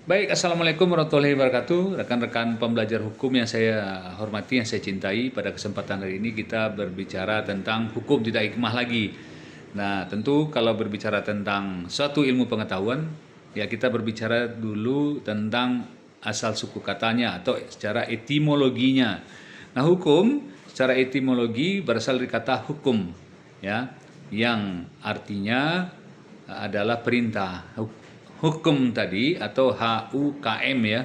Baik, Assalamualaikum warahmatullahi wabarakatuh. Rekan-rekan pembelajar hukum yang saya hormati, yang saya cintai, pada kesempatan hari ini kita berbicara tentang hukum tidak hikmah lagi. Nah, tentu kalau berbicara tentang suatu ilmu pengetahuan, ya kita berbicara dulu tentang asal suku katanya atau secara etimologinya. Nah, hukum secara etimologi berasal dari kata hukum, ya, yang artinya adalah perintah. Hukum tadi atau HUKM ya,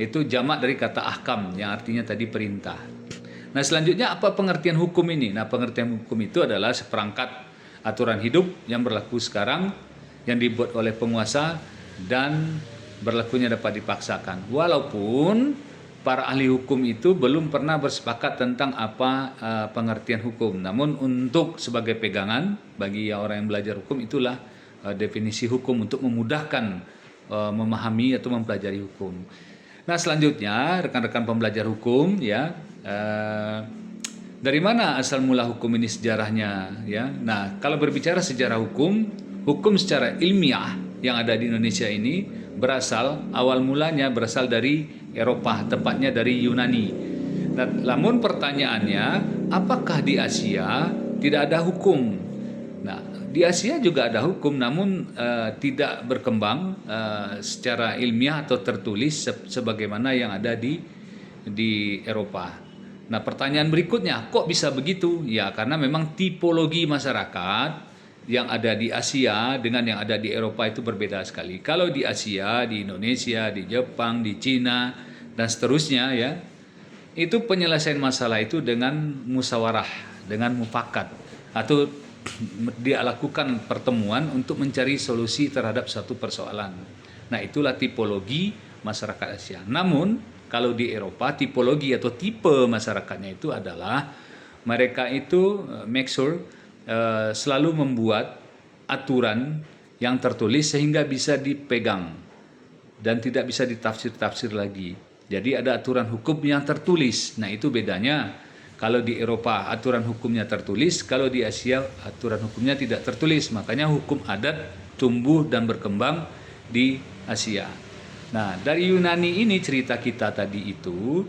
itu jamak dari kata ahkam yang artinya tadi perintah. Nah, selanjutnya apa pengertian hukum ini? Nah, pengertian hukum itu adalah seperangkat aturan hidup yang berlaku sekarang, yang dibuat oleh penguasa dan berlakunya dapat dipaksakan. Walaupun para ahli hukum itu belum pernah bersepakat tentang apa pengertian hukum. Namun untuk sebagai pegangan bagi orang yang belajar hukum, itulah definisi hukum untuk memudahkan memahami atau mempelajari hukum. Nah, selanjutnya rekan-rekan pembelajar hukum ya, dari mana asal mula hukum ini sejarahnya ya. Nah, kalau berbicara sejarah hukum, hukum secara ilmiah yang ada di Indonesia ini awal mulanya berasal dari Eropa, tepatnya dari Yunani. Nah, namun pertanyaannya, apakah di Asia tidak ada hukum? Nah, di Asia juga ada hukum, namun tidak berkembang secara ilmiah atau tertulis sebagaimana yang ada di Eropa. Nah, pertanyaan berikutnya, kok bisa begitu? Ya, karena memang tipologi masyarakat yang ada di Asia dengan yang ada di Eropa itu berbeda sekali. Kalau di Asia, di Indonesia, di Jepang, di Cina, dan seterusnya ya, itu penyelesaian masalah itu dengan musyawarah, dengan mufakat, atau dia lakukan pertemuan untuk mencari solusi terhadap satu persoalan. Nah, itulah tipologi masyarakat Asia. Namun, kalau di Eropa, tipologi atau tipe masyarakatnya itu adalah mereka itu make sure selalu membuat aturan yang tertulis sehingga bisa dipegang dan tidak bisa ditafsir-tafsir lagi. Jadi ada aturan hukum yang tertulis. Nah, itu bedanya. Kalau di Eropa aturan hukumnya tertulis, kalau di Asia aturan hukumnya tidak tertulis. Makanya hukum adat tumbuh dan berkembang di Asia. Nah, dari Yunani ini cerita kita tadi itu,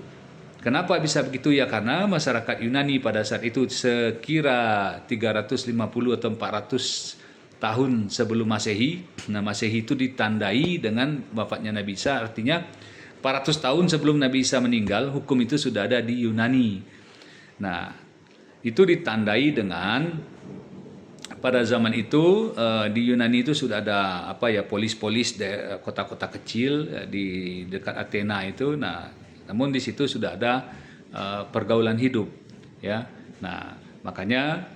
kenapa bisa begitu ya? Karena masyarakat Yunani pada saat itu sekira 350 atau 400 tahun sebelum Masehi. Nah, Masehi itu ditandai dengan wafatnya Nabi Isa, artinya 400 tahun sebelum Nabi Isa meninggal, hukum itu sudah ada di Yunani. Nah, itu ditandai dengan pada zaman itu di Yunani itu sudah ada polis-polis kota-kota kecil di dekat Athena itu. Nah, namun di situ sudah ada pergaulan hidup ya. Nah, makanya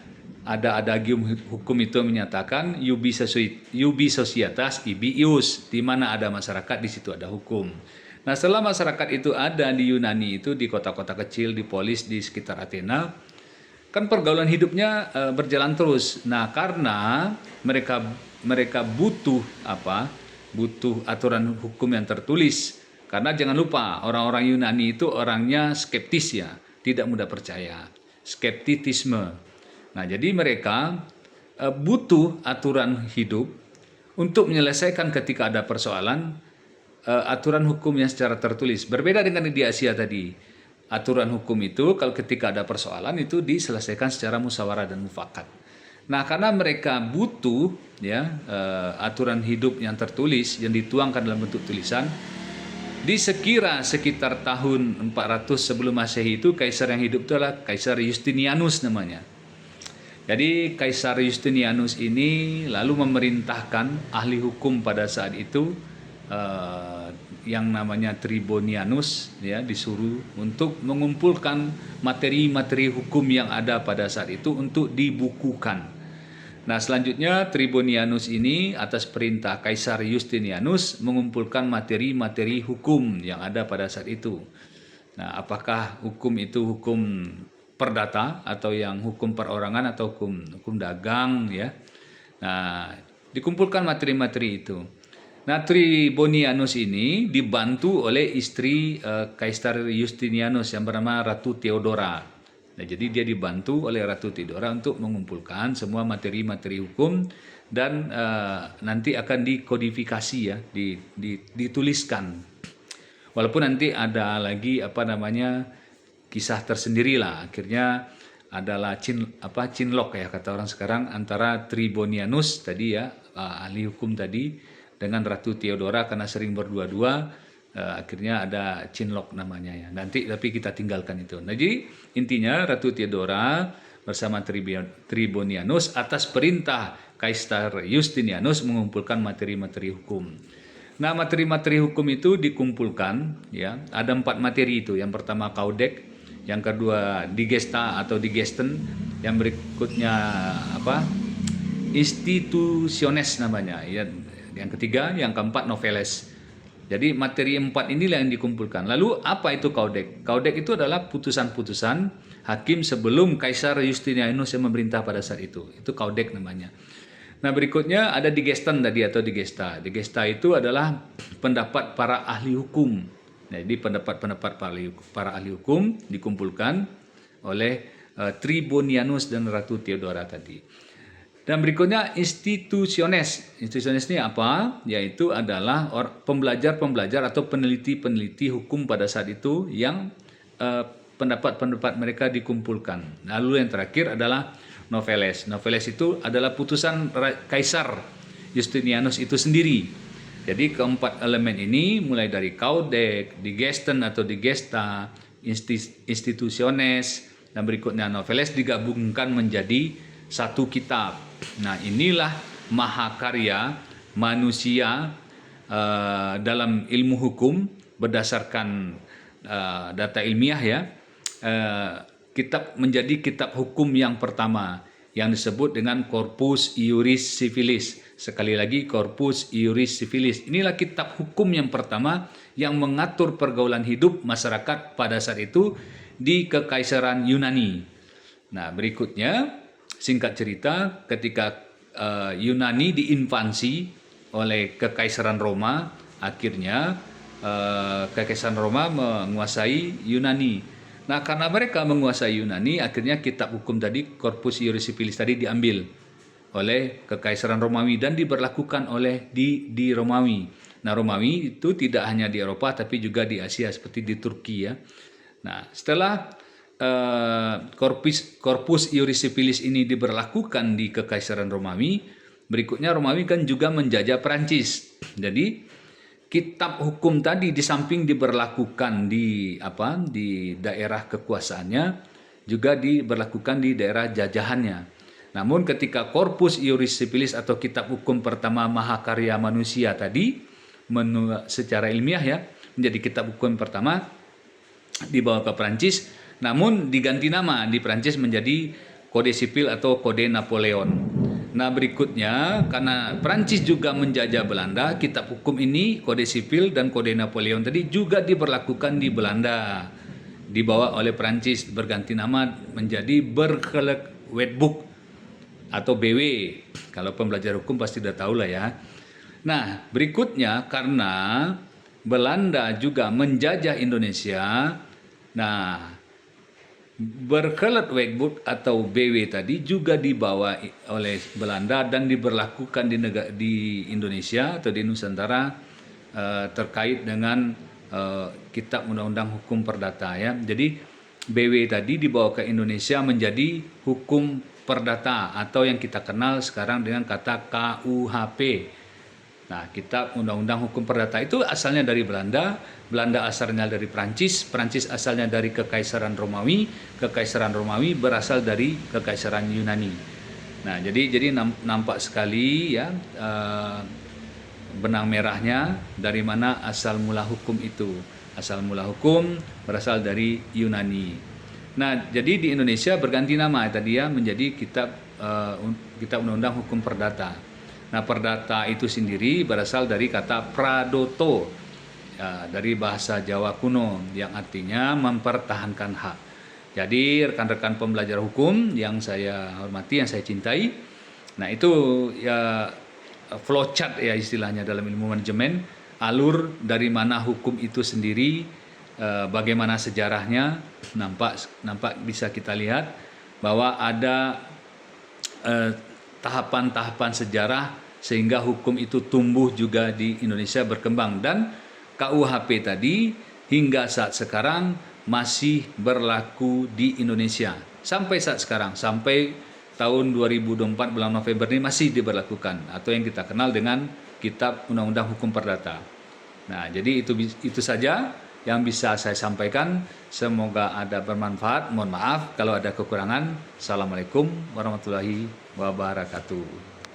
ada adagium hukum itu menyatakan iubi societas ibi ius, di mana ada masyarakat di situ ada hukum. Nah, setelah masyarakat itu ada di Yunani itu, di kota-kota kecil, di polis di sekitar Athena, kan pergaulan hidupnya berjalan terus. Nah, karena mereka butuh butuh aturan hukum yang tertulis. Karena jangan lupa, orang-orang Yunani itu orangnya skeptis ya, tidak mudah percaya. Skeptisisme. Nah, jadi mereka butuh aturan hidup untuk menyelesaikan ketika ada persoalan, aturan hukum yang secara tertulis. Berbeda dengan di Asia tadi. Aturan hukum itu kalau ketika ada persoalan itu diselesaikan secara musyawarah dan mufakat. Nah, karena mereka butuh ya aturan hidup yang tertulis yang dituangkan dalam bentuk tulisan, di sekitar tahun 400 sebelum Masehi itu kaisar yang hidup itu adalah Kaisar Justinianus namanya. Jadi Kaisar Justinianus ini lalu memerintahkan ahli hukum pada saat itu yang namanya Tribonianus ya, disuruh untuk mengumpulkan materi-materi hukum yang ada pada saat itu untuk dibukukan. Nah, selanjutnya Tribonianus ini atas perintah Kaisar Justinianus mengumpulkan materi-materi hukum yang ada pada saat itu. Nah, apakah hukum itu hukum perdata atau yang hukum perorangan atau hukum dagang ya. Nah, dikumpulkan materi-materi itu. Nah, Tribonianus ini dibantu oleh istri Kaisar Justinianus yang bernama Ratu Theodora. Nah, jadi dia dibantu oleh Ratu Theodora untuk mengumpulkan semua materi-materi hukum dan nanti akan dikodifikasi ya, dituliskan. Walaupun nanti ada lagi kisah tersendiri lah. Akhirnya adalah cinlok ya kata orang sekarang antara Tribonianus tadi ya, ahli hukum tadi, dengan Ratu Theodora karena sering berdua-dua, akhirnya ada cinlok namanya ya. Nanti tapi kita tinggalkan itu. Nah, jadi intinya Ratu Theodora bersama Tribonianus atas perintah Kaisar Justinianus mengumpulkan materi-materi hukum. Nah, materi-materi hukum itu dikumpulkan ya. Ada 4 materi itu. Yang pertama Codex, yang kedua Digesta atau Digesten, yang berikutnya Institutiones namanya. Ya, yang ketiga, yang keempat Noveles. Jadi materi 4 inilah yang dikumpulkan. Lalu apa itu Codex? Codex itu adalah putusan-putusan hakim sebelum Kaisar Justinianus yang memerintah pada saat itu. Itu Codex namanya. Nah, berikutnya ada Digesten tadi atau Digesta. Digesta itu adalah pendapat para ahli hukum. Nah, jadi pendapat-pendapat para ahli hukum dikumpulkan oleh Tribonianus dan Ratu Theodora tadi. Dan berikutnya Institutiones. Institutiones ini apa? Yaitu adalah pembelajar-pembelajar atau peneliti-peneliti hukum pada saat itu yang pendapat-pendapat mereka dikumpulkan. Lalu yang terakhir adalah Noveles. Noveles itu adalah putusan Kaisar Justinianus itu sendiri. Jadi keempat elemen ini mulai dari Codex, Digesten atau Digesta, Institutiones, dan berikutnya Noveles digabungkan menjadi satu kitab. Nah, inilah mahakarya manusia dalam ilmu hukum berdasarkan data ilmiah ya. Menjadi kitab hukum yang pertama yang disebut dengan Corpus Iuris Civilis. Sekali lagi, Corpus Iuris Civilis. Inilah kitab hukum yang pertama yang mengatur pergaulan hidup masyarakat pada saat itu di Kekaisaran Yunani. Nah, berikutnya singkat cerita, ketika Yunani diinvasi oleh Kekaisaran Roma, akhirnya Kekaisaran Roma menguasai Yunani. Nah, karena mereka menguasai Yunani, akhirnya kitab hukum tadi, Corpus Iuris Civilis tadi diambil oleh Kekaisaran Romawi dan diberlakukan oleh di Romawi. Nah, Romawi itu tidak hanya di Eropa tapi juga di Asia seperti di Turki ya. Nah, setelah Corpus Iuris Civilis ini diberlakukan di Kekaisaran Romawi, berikutnya Romawi kan juga menjajah Perancis. Jadi kitab hukum tadi di samping diberlakukan di daerah kekuasaannya, juga diberlakukan di daerah jajahannya. Namun ketika Corpus Iuris Civilis atau kitab hukum pertama mahakarya manusia tadi secara ilmiah ya menjadi kitab hukum pertama dibawa ke Perancis, namun diganti nama di Perancis menjadi Kode Sipil atau Kode Napoleon. Nah, berikutnya karena Prancis juga menjajah Belanda, kitab hukum ini Kode Sipil dan Kode Napoleon tadi juga diberlakukan di Belanda. Dibawa oleh Prancis, berganti nama menjadi Burgerlijk Wetboek atau BW. Kalau pembelajar hukum pasti sudah tahu lah ya. Nah, berikutnya karena Belanda juga menjajah Indonesia, nah Burgerlijk Wetboek atau BW tadi juga dibawa oleh Belanda dan diberlakukan di Indonesia atau di Nusantara terkait dengan kitab undang-undang hukum perdata ya. Jadi BW tadi dibawa ke Indonesia menjadi hukum perdata atau yang kita kenal sekarang dengan kata KUHP. Nah, kitab undang-undang hukum perdata itu asalnya dari Belanda, Belanda asalnya dari Prancis, Prancis asalnya dari Kekaisaran Romawi, Kekaisaran Romawi berasal dari Kekaisaran Yunani. Nah, jadi nampak sekali ya benang merahnya dari mana asal mula hukum itu. Asal mula hukum berasal dari Yunani. Nah, jadi di Indonesia berganti nama tadi ya menjadi kitab undang-undang hukum perdata. Nah, perdata itu sendiri berasal dari kata pradoto ya, dari bahasa Jawa kuno yang artinya mempertahankan hak. Jadi rekan-rekan pembelajar hukum yang saya hormati, yang saya cintai, nah itu ya flowchart ya istilahnya dalam ilmu manajemen, alur dari mana hukum itu sendiri, bagaimana sejarahnya, nampak bisa kita lihat bahwa ada tahapan-tahapan sejarah sehingga hukum itu tumbuh juga di Indonesia, berkembang. Dan KUHP tadi hingga saat sekarang masih berlaku di Indonesia sampai saat sekarang, sampai tahun 2024 bulan November ini masih diberlakukan, atau yang kita kenal dengan Kitab Undang-Undang Hukum Perdata. Nah, jadi itu saja yang bisa saya sampaikan. Semoga ada bermanfaat. Mohon maaf kalau ada kekurangan. Assalamualaikum warahmatullahi wabarakatuh.